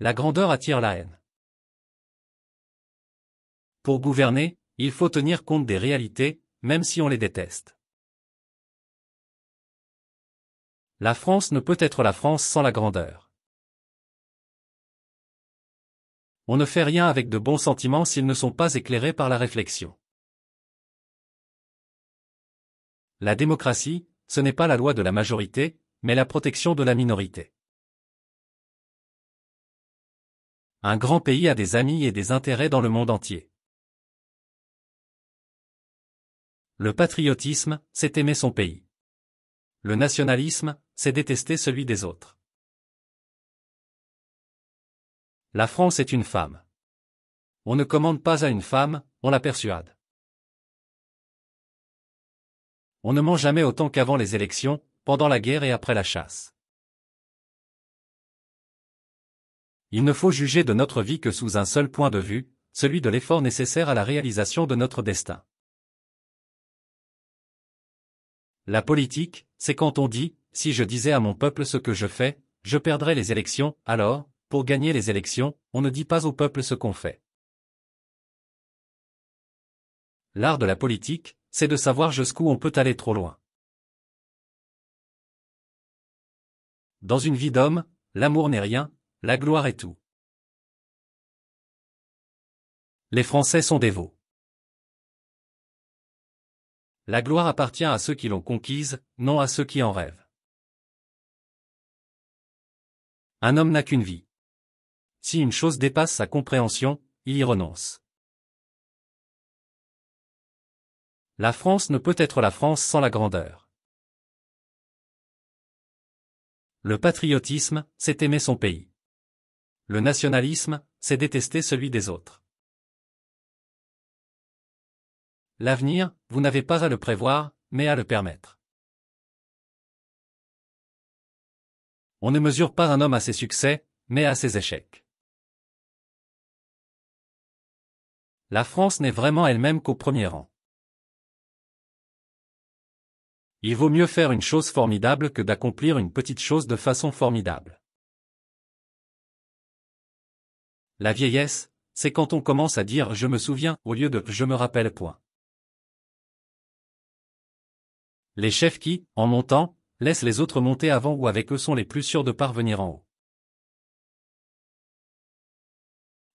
La grandeur attire la haine. Pour gouverner, il faut tenir compte des réalités, même si on les déteste. La France ne peut être la France sans la grandeur. On ne fait rien avec de bons sentiments s'ils ne sont pas éclairés par la réflexion. La démocratie, ce n'est pas la loi de la majorité, mais la protection de la minorité. Un grand pays a des amis et des intérêts dans le monde entier. Le patriotisme, c'est aimer son pays. Le nationalisme, c'est détester celui des autres. La France est une femme. On ne commande pas à une femme, on la persuade. On ne ment jamais autant qu'avant les élections, pendant la guerre et après la chasse. Il ne faut juger de notre vie que sous un seul point de vue, celui de l'effort nécessaire à la réalisation de notre destin. La politique, c'est quand on dit, si je disais à mon peuple ce que je fais, je perdrais les élections, alors, pour gagner les élections, on ne dit pas au peuple ce qu'on fait. L'art de la politique, c'est de savoir jusqu'où on peut aller trop loin. Dans une vie d'homme, l'amour n'est rien, la gloire est tout. Les Français sont dévots. La gloire appartient à ceux qui l'ont conquise, non à ceux qui en rêvent. Un homme n'a qu'une vie. Si une chose dépasse sa compréhension, il y renonce. La France ne peut être la France sans la grandeur. Le patriotisme, c'est aimer son pays. Le nationalisme, c'est détester celui des autres. L'avenir, vous n'avez pas à le prévoir, mais à le permettre. On ne mesure pas un homme à ses succès, mais à ses échecs. La France n'est vraiment elle-même qu'au premier rang. Il vaut mieux faire une chose formidable que d'accomplir une petite chose de façon formidable. La vieillesse, c'est quand on commence à dire « je me souviens » au lieu de « je me rappelle ». Les chefs qui, en montant, laissent les autres monter avant ou avec eux sont les plus sûrs de parvenir en haut.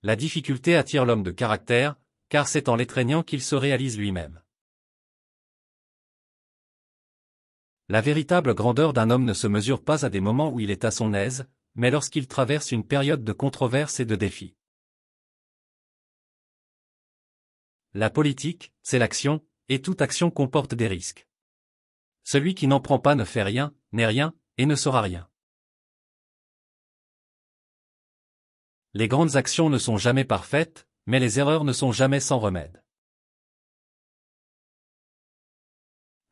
La difficulté attire l'homme de caractère, car c'est en l'étreignant qu'il se réalise lui-même. La véritable grandeur d'un homme ne se mesure pas à des moments où il est à son aise, mais lorsqu'il traverse une période de controverse et de défis. La politique, c'est l'action, et toute action comporte des risques. Celui qui n'en prend pas ne fait rien, n'est rien, et ne sera rien. Les grandes actions ne sont jamais parfaites, mais les erreurs ne sont jamais sans remède.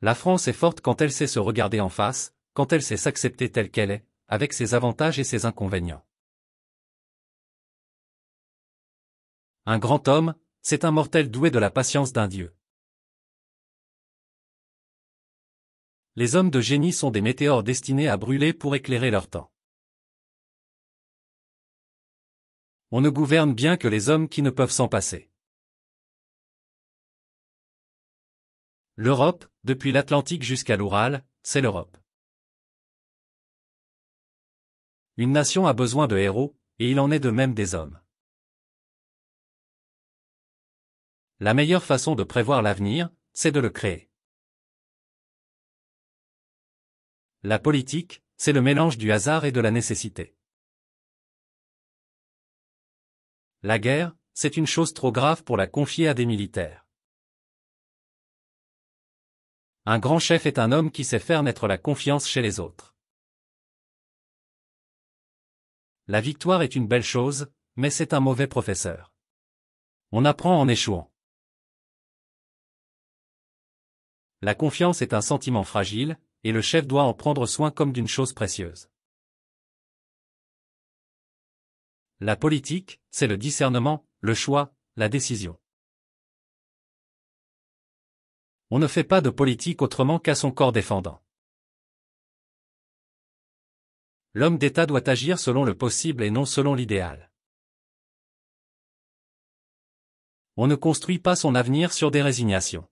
La France est forte quand elle sait se regarder en face, quand elle sait s'accepter telle qu'elle est, avec ses avantages et ses inconvénients. Un grand homme, c'est un mortel doué de la patience d'un dieu. Les hommes de génie sont des météores destinés à brûler pour éclairer leur temps. On ne gouverne bien que les hommes qui ne peuvent s'en passer. L'Europe, depuis l'Atlantique jusqu'à l'Oural, c'est l'Europe. Une nation a besoin de héros, et il en est de même des hommes. La meilleure façon de prévoir l'avenir, c'est de le créer. La politique, c'est le mélange du hasard et de la nécessité. La guerre, c'est une chose trop grave pour la confier à des militaires. Un grand chef est un homme qui sait faire naître la confiance chez les autres. La victoire est une belle chose, mais c'est un mauvais professeur. On apprend en échouant. La confiance est un sentiment fragile, et le chef doit en prendre soin comme d'une chose précieuse. La politique, c'est le discernement, le choix, la décision. On ne fait pas de politique autrement qu'à son corps défendant. L'homme d'État doit agir selon le possible et non selon l'idéal. On ne construit pas son avenir sur des résignations.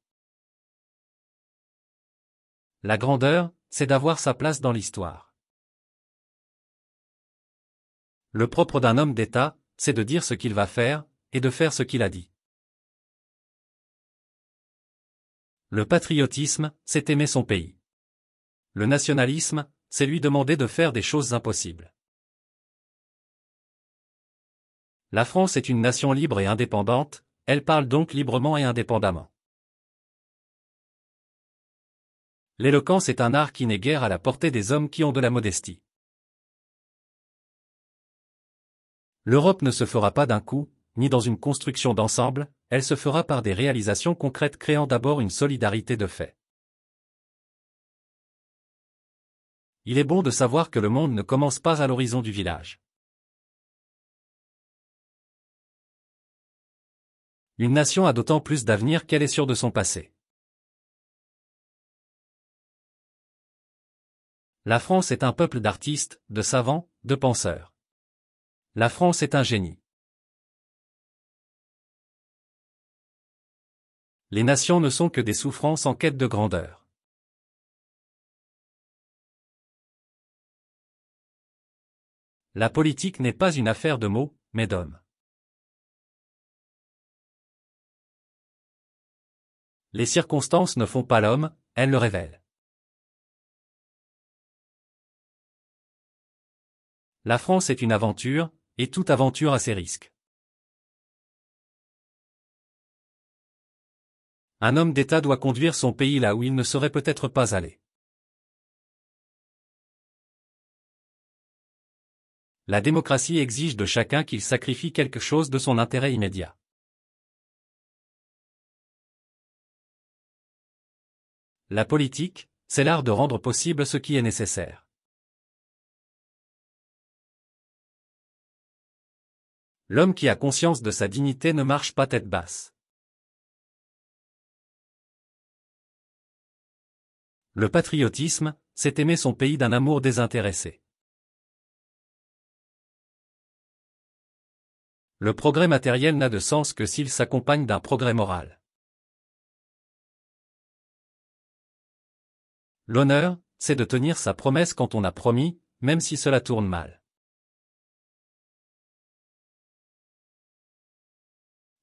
La grandeur, c'est d'avoir sa place dans l'histoire. Le propre d'un homme d'État, c'est de dire ce qu'il va faire, et de faire ce qu'il a dit. Le patriotisme, c'est aimer son pays. Le nationalisme, c'est lui demander de faire des choses impossibles. La France est une nation libre et indépendante, elle parle donc librement et indépendamment. L'éloquence est un art qui n'est guère à la portée des hommes qui ont de la modestie. L'Europe ne se fera pas d'un coup, ni dans une construction d'ensemble, elle se fera par des réalisations concrètes créant d'abord une solidarité de fait. Il est bon de savoir que le monde ne commence pas à l'horizon du village. Une nation a d'autant plus d'avenir qu'elle est sûre de son passé. La France est un peuple d'artistes, de savants, de penseurs. La France est un génie. Les nations ne sont que des souffrances en quête de grandeur. La politique n'est pas une affaire de mots, mais d'hommes. Les circonstances ne font pas l'homme, elles le révèlent. La France est une aventure, et toute aventure a ses risques. Un homme d'État doit conduire son pays là où il ne serait peut-être pas allé. La démocratie exige de chacun qu'il sacrifie quelque chose de son intérêt immédiat. La politique, c'est l'art de rendre possible ce qui est nécessaire. L'homme qui a conscience de sa dignité ne marche pas tête basse. Le patriotisme, c'est aimer son pays d'un amour désintéressé. Le progrès matériel n'a de sens que s'il s'accompagne d'un progrès moral. L'honneur, c'est de tenir sa promesse quand on a promis, même si cela tourne mal.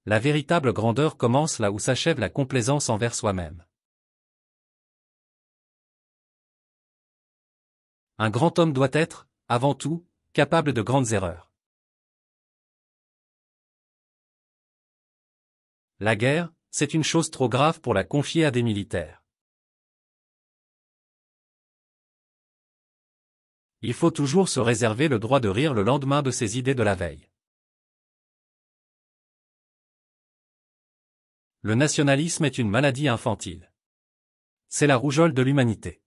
La véritable grandeur commence là où s'achève la complaisance envers soi-même. Un grand homme doit être, avant tout, capable de grandes erreurs. La guerre, c'est une chose trop grave pour la confier à des militaires. Il faut toujours se réserver le droit de rire le lendemain de ses idées de la veille. Le nationalisme est une maladie infantile. C'est la rougeole de l'humanité.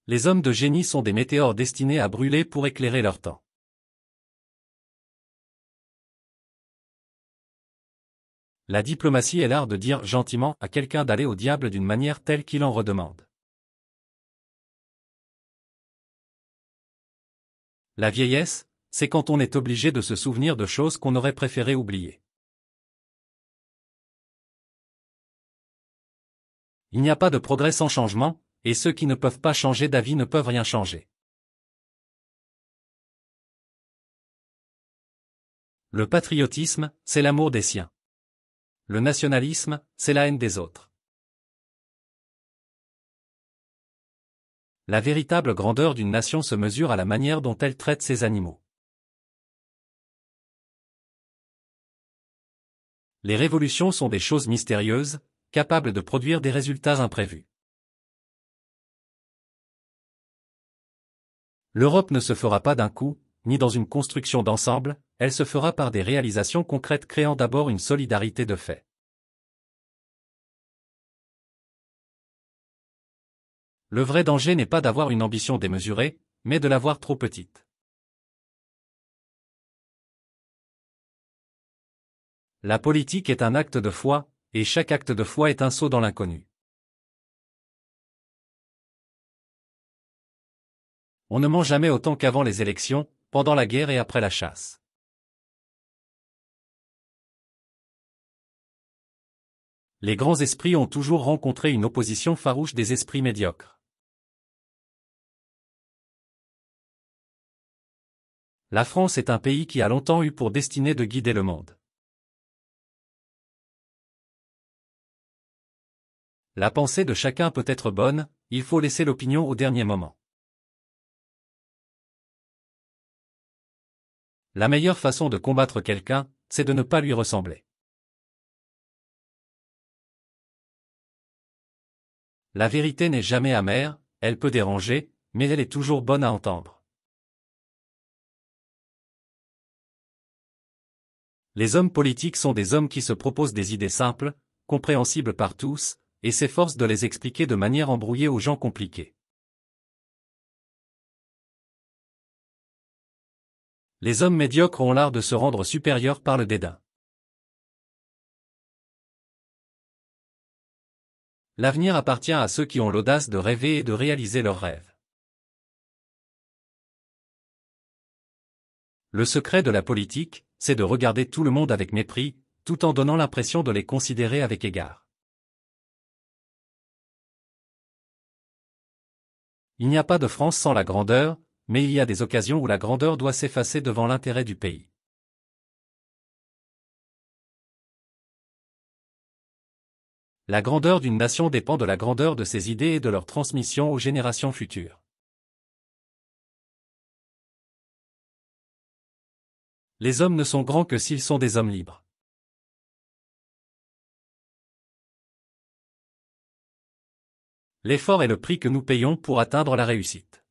Les hommes de génie sont des météores destinés à brûler pour éclairer leur temps. La diplomatie est l'art de dire gentiment à quelqu'un d'aller au diable d'une manière telle qu'il en redemande. La vieillesse, c'est quand on est obligé de se souvenir de choses qu'on aurait préféré oublier. Il n'y a pas de progrès sans changement, et ceux qui ne peuvent pas changer d'avis ne peuvent rien changer. Le patriotisme, c'est l'amour des siens. Le nationalisme, c'est la haine des autres. La véritable grandeur d'une nation se mesure à la manière dont elle traite ses animaux. Les révolutions sont des choses mystérieuses, capables de produire des résultats imprévus. L'Europe ne se fera pas d'un coup, ni dans une construction d'ensemble, elle se fera par des réalisations concrètes créant d'abord une solidarité de fait. Le vrai danger n'est pas d'avoir une ambition démesurée, mais de l'avoir trop petite. La politique est un acte de foi, et chaque acte de foi est un saut dans l'inconnu. On ne ment jamais autant qu'avant les élections, pendant la guerre et après la chasse. Les grands esprits ont toujours rencontré une opposition farouche des esprits médiocres. La France est un pays qui a longtemps eu pour destinée de guider le monde. La pensée de chacun peut être bonne, il faut laisser l'opinion au dernier moment. La meilleure façon de combattre quelqu'un, c'est de ne pas lui ressembler. La vérité n'est jamais amère, elle peut déranger, mais elle est toujours bonne à entendre. Les hommes politiques sont des hommes qui se proposent des idées simples, compréhensibles par tous, et s'efforcent de les expliquer de manière embrouillée aux gens compliqués. Les hommes médiocres ont l'art de se rendre supérieurs par le dédain. L'avenir appartient à ceux qui ont l'audace de rêver et de réaliser leurs rêves. Le secret de la politique, c'est de regarder tout le monde avec mépris, tout en donnant l'impression de les considérer avec égard. Il n'y a pas de France sans la grandeur, mais il y a des occasions où la grandeur doit s'effacer devant l'intérêt du pays. La grandeur d'une nation dépend de la grandeur de ses idées et de leur transmission aux générations futures. Les hommes ne sont grands que s'ils sont des hommes libres. L'effort est le prix que nous payons pour atteindre la réussite.